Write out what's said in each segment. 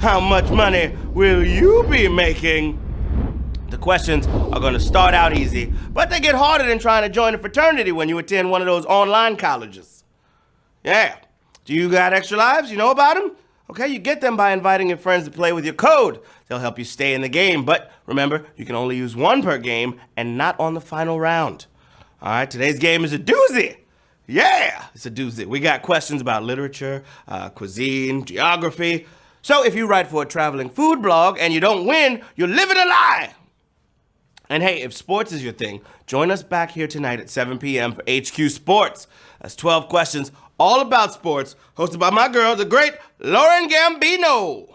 How much money will you be making? The questions are going to start out easy, but they get harder than trying to join a fraternity when you attend one of those online colleges. Yeah. Do you got extra lives? You know about them? Okay, you get them by inviting your friends to play with your code. They'll help you stay in the game, but remember, you can only use one per game and not on the final round. All right, today's game is a doozy. Yeah, it's a doozy. We got questions about literature, cuisine, geography. So if you write for a traveling food blog and you don't win, you're living a lie. And hey, if sports is your thing, join us back here tonight at 7 p.m. for HQ Sports. That's 12 questions all about sports, hosted by my girl, the great Lauren Gambino.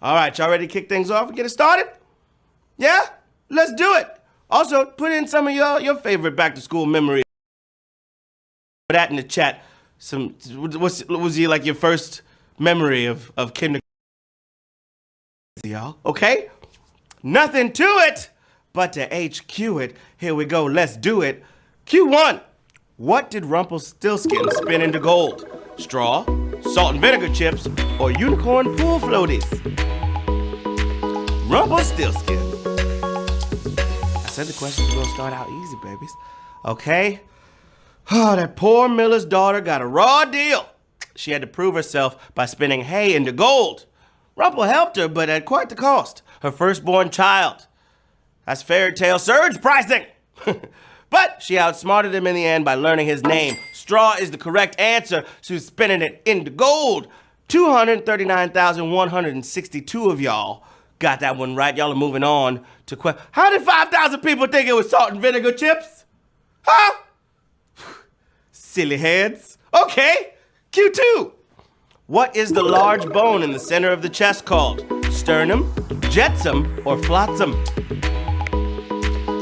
All right, y'all ready to kick things off and get it started? Yeah? Let's do it. Also, put in some of your favorite back-to-school memories. Put that in the chat. What was your first memory of kindergarten? Y'all, okay? Nothing to it but to HQ it. Here we go, let's do it. Q1. What did Rumpelstiltskin spin into gold? Straw, salt and vinegar chips, or unicorn pool floaties? Rumpelstiltskin. I said the questions were gonna start out easy, babies. Okay? Oh, that poor miller's daughter got a raw deal. She had to prove herself by spinning hay into gold. Rumple helped her, but at quite the cost. Her firstborn child. That's fairy tale surge pricing. But she outsmarted him in the end by learning his name. Straw is the correct answer. She was spinning it into gold. 239,162 of y'all got that one right. Y'all are moving on to How did 5,000 people think it was salt and vinegar chips? Huh? Silly heads. Okay, Q2. What is the large bone in the center of the chest called? Sternum, jetsam, or flotsam?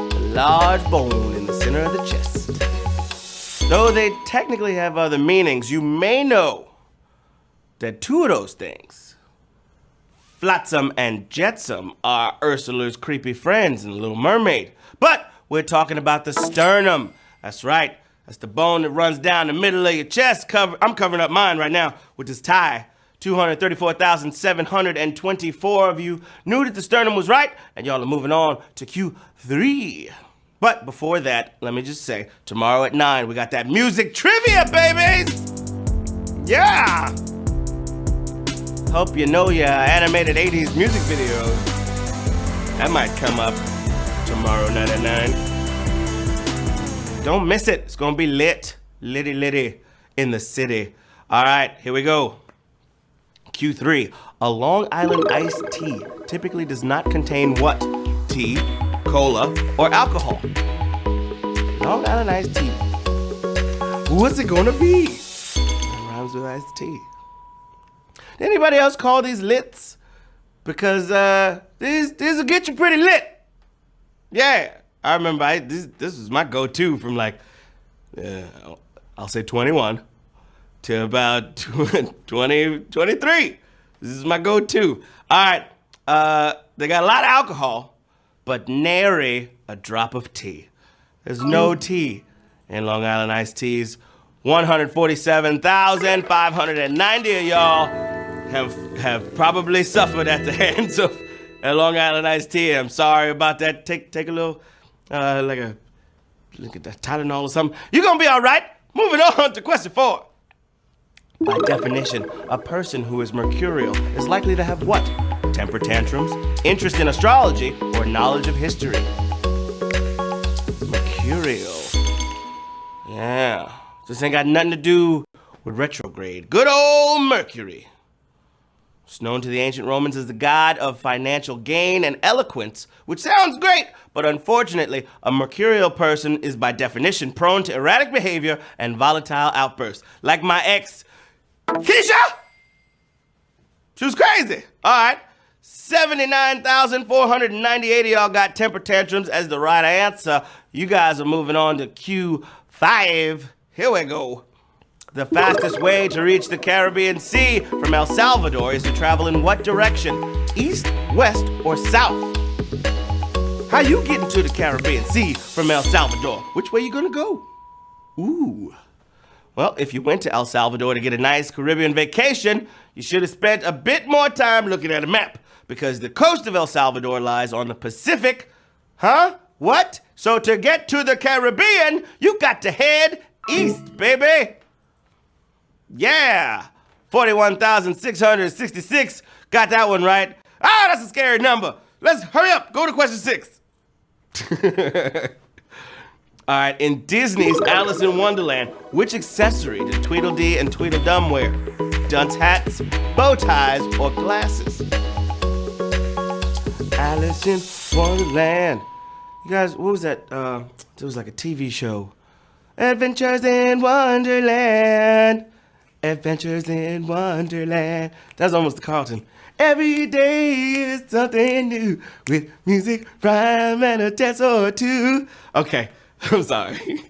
The large bone in the center of the chest. Though they technically have other meanings, you may know that two of those things, flotsam and jetsam, are Ursula's creepy friends in The Little Mermaid. But we're talking about the sternum. That's right. That's the bone that runs down the middle of your chest. I'm covering up mine right now with this tie. 234,724 of you knew that the sternum was right, and y'all are moving on to Q3. But before that, let me just say, tomorrow at 9, we got that music trivia, babies! Yeah! Hope you know your animated 80s music videos. That might come up tomorrow night at 9. Don't miss it. It's gonna be lit. Litty in the city. All right, here we go. Q3. A Long Island iced tea typically does not contain what? Tea, cola, or alcohol? Long Island iced tea. What's it gonna be? That rhymes with iced tea. Did anybody else call these lits? Because these will get you pretty lit. Yeah. I remember this was my go-to from I'll say 21 to about 23. This is my go-to. All right, they got a lot of alcohol, but nary a drop of tea. There's no tea in Long Island iced teas. 147,590 of y'all have probably suffered at the hands of a Long Island iced tea. I'm sorry about that. Take a little. Look at that Tylenol or something. You're gonna be all right. Moving on to question 4. By definition, a person who is mercurial is likely to have what? Temper tantrums, interest in astrology, or knowledge of history? Mercurial. Yeah. This ain't got nothing to do with retrograde. Good old Mercury. It's known to the ancient Romans as the god of financial gain and eloquence, which sounds great, but unfortunately, a mercurial person is by definition prone to erratic behavior and volatile outbursts. Like my ex, Keisha! She was crazy. All right. 79,498 of y'all got temper tantrums as the right answer. You guys are moving on to Q5. Here we go. The fastest way to reach the Caribbean Sea from El Salvador is to travel in what direction? East, west, or south? How you getting to the Caribbean Sea from El Salvador? Which way you gonna go? Ooh. Well, if you went to El Salvador to get a nice Caribbean vacation, you should have spent a bit more time looking at a map, because the coast of El Salvador lies on the Pacific. Huh? What? So to get to the Caribbean, you got to head east, baby. Yeah. 41,666. Got that one right. Ah, that's a scary number. Let's hurry up. Go to question 6. All right, in Disney's Alice in Wonderland, which accessory did Tweedledee and Tweedledum wear? Dunce hats, bow ties, or glasses? Alice in Wonderland. You guys, what was that? It was like a TV show. Adventures in Wonderland. Adventures in Wonderland. That's almost the Carlton. Every day is something new with music, rhyme, and a dance or two. Okay, I'm sorry.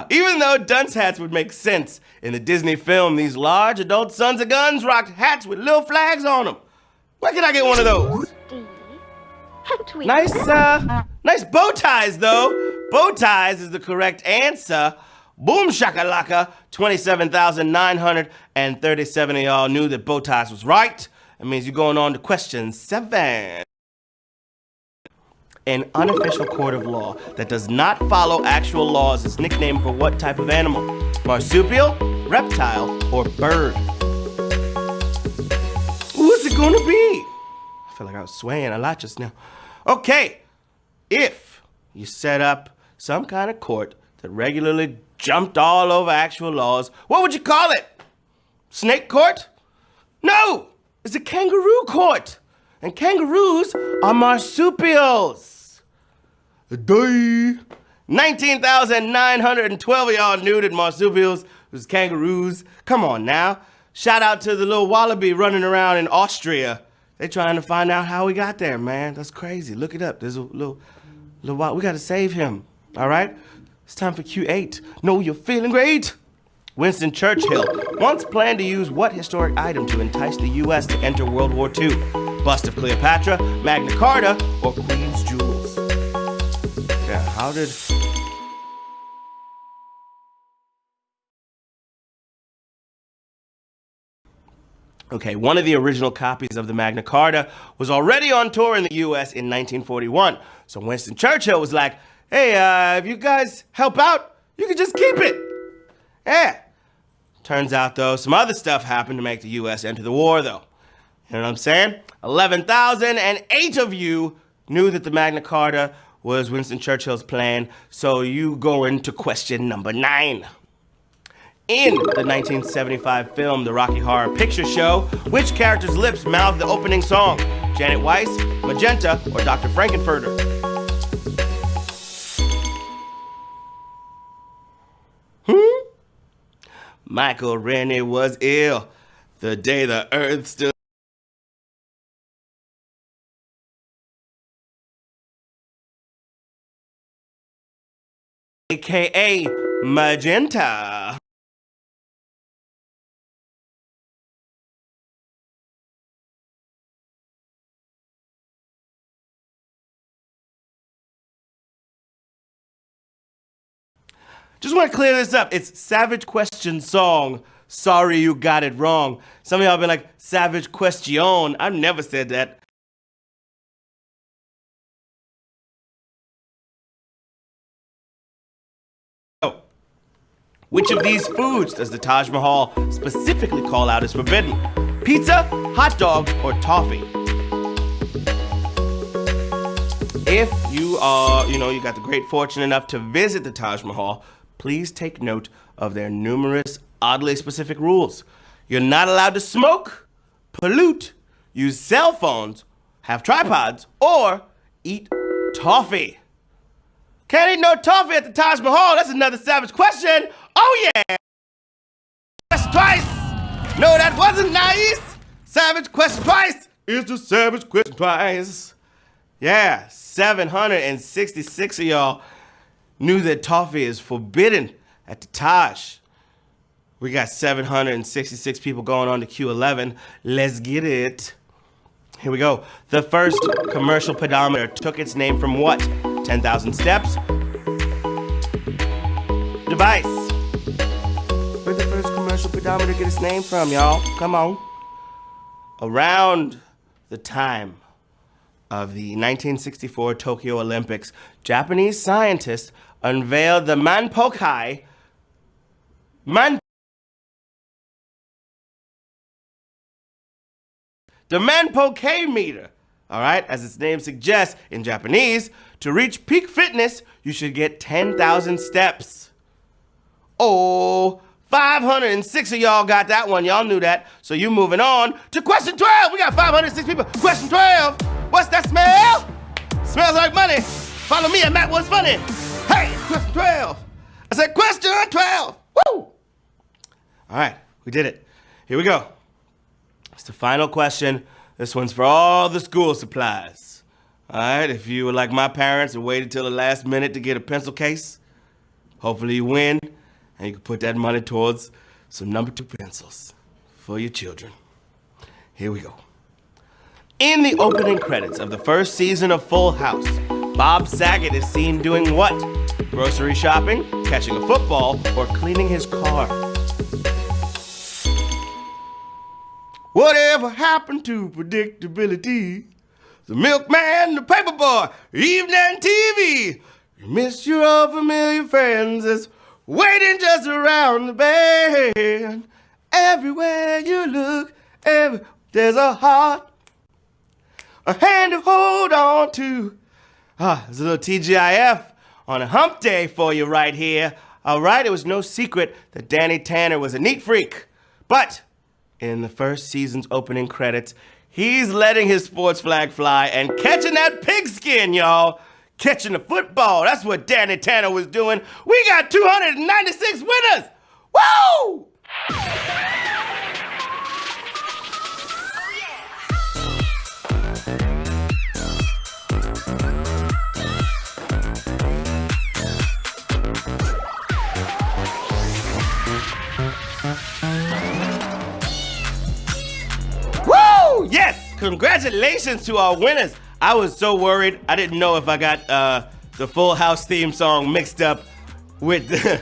Even though dunce hats would make sense in the Disney film, these large adult sons of guns rocked hats with little flags on them. Where can I get one of those? Nice bow ties, though. Bow ties is the correct answer. Boom shakalaka, 27,937 of y'all knew that bow ties was right. That means you're going on to question 7. An unofficial court of law that does not follow actual laws is nicknamed for what type of animal? Marsupial, reptile, or bird? Who's it gonna be? I feel like I was swaying a lot just now. Okay, if you set up some kind of court that regularly jumped all over actual laws, what would you call it? Snake court? No, it's a kangaroo court. And kangaroos are marsupials. 19,912 of y'all knew that marsupials was kangaroos. Come on now. Shout out to the little wallaby running around in Austria. They're trying to find out how we got there, man. That's crazy. Look it up. There's a little we gotta save him. All right? It's time for Q8. Know you're feeling great. Winston Churchill once planned to use what historic item to entice the U.S. to enter World War II? Bust of Cleopatra, Magna Carta, or Queen's Jewels? Yeah, how did... Okay, one of the original copies of the Magna Carta was already on tour in the U.S. in 1941. So Winston Churchill was like, hey, if you guys help out, you can just keep it. Yeah. Turns out, though, some other stuff happened to make the U.S. enter the war, though. You know what I'm saying? 11,008 of you knew that the Magna Carta was Winston Churchill's plan, so you go into question number 9. In the 1975 film, The Rocky Horror Picture Show, which character's lips mouthed the opening song? Janet Weiss, Magenta, or Dr. Frankenfurter? Michael Rennie was ill the day the earth stood. AKA Magenta. Just want to clear this up. It's Savage Question Song. Sorry you got it wrong. Some of y'all been like, Savage Question. I've never said that. Oh. Which of these foods does the Taj Mahal specifically call out as forbidden? Pizza, hot dog, or toffee? If you are, you got the great fortune enough to visit the Taj Mahal, please take note of their numerous, oddly specific rules. You're not allowed to smoke, pollute, use cell phones, have tripods, or eat toffee. Can't eat no toffee at the Taj Mahal. That's another savage question. Oh yeah! Question twice. No, that wasn't nice. Savage question twice is the savage question twice. Yeah, 766 of y'all knew that toffee is forbidden at the Taj. We got 766 people going on to Q11. Let's get it. Here we go. The first commercial pedometer took its name from what? 10,000 steps? Device. pedometer get its name from, y'all? Come on. Around the time of the 1964 Tokyo Olympics, Japanese scientists unveiled the the Manpoke meter. All right, as its name suggests, in Japanese, to reach peak fitness, you should get 10,000 steps. Oh, 506 of y'all got that one. Y'all knew that. So you moving on to question 12. We got 506 people. Question 12. What's that smell? Smells like money. Follow me at Matt What's Funny. Hey, question 12. I said question 12. Woo! All right, we did it. Here we go. It's the final question. This one's for all the school supplies. All right, if you were like my parents and waited till the last minute to get a pencil case, hopefully you win. And you can put that money towards some number 2 pencils for your children. Here we go. In the opening credits of the first season of Full House, Bob Saget is seen doing what? Grocery shopping, catching a football, or cleaning his car? Whatever happened to predictability? The milkman, the paperboy, evening TV. You miss your old familiar friends as waiting just around the bend. Everywhere you look, there's a heart, a hand to hold on to. There's a little TGIF on a hump day for you right here. All right, it was no secret that Danny Tanner was a neat freak. But in the first season's opening credits, he's letting his sports flag fly and catching that pigskin, y'all. Catching the football. That's what Danny Tanner was doing. We got 296 winners. Woo! Woo! Yes! Congratulations to our winners. I was so worried. I didn't know if I got the Full House theme song mixed up with the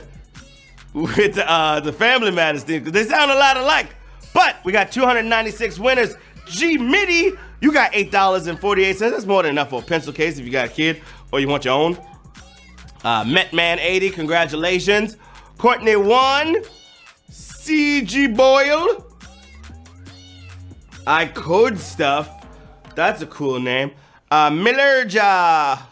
Family Matters theme, because they sound a lot alike. But we got 296 winners. G Mitty, you got $8.48. That's more than enough for a pencil case if you got a kid or you want your own. Metman80, congratulations. Courtney 1, CG Boyle. I Code Stuff. That's a cool name. Millerja